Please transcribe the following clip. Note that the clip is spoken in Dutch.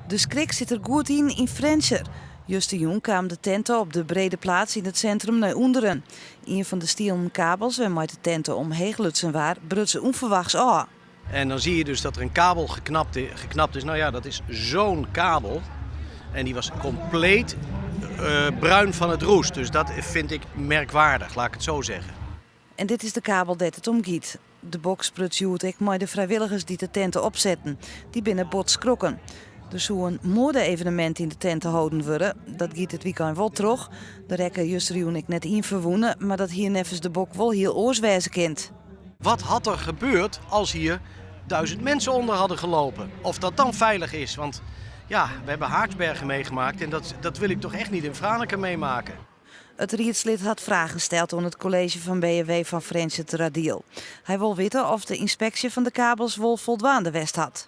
De schrik zit er goed in Frenscher. Juist de jong kwam de tenten op de brede plaats in het centrum naar onderen. Een van de stielen kabels waarmee de tenten omhegelutsen waren, brut ze onverwachts aan. En dan zie je dus dat er een kabel geknapt is. Nou ja, dat is zo'n kabel. En die was compleet bruin van het roest. Dus dat vind ik merkwaardig, laat ik het zo zeggen. En dit is de kabel dat het omgiet. De box prutjoet ik maar de vrijwilligers die de tenten opzetten. Die binnen bots krokken. Er zou een mode-evenement in de tenten houden worden. Dat giet het weekend wel terug. De rekken Juster en ik net in verwoenen, maar dat hier nevens de bok wel heel oorswijze kind. Wat had er gebeurd als hier 1000 mensen onder hadden gelopen? Of dat dan veilig is? Want ja, we hebben Haaksbergen meegemaakt en dat wil ik toch echt niet in Franeker meemaken. Het rietslid had vragen gesteld aan het college van BNW van Frenscher te Radiel. Hij wil weten of de inspectie van de kabels wel voldoende west had.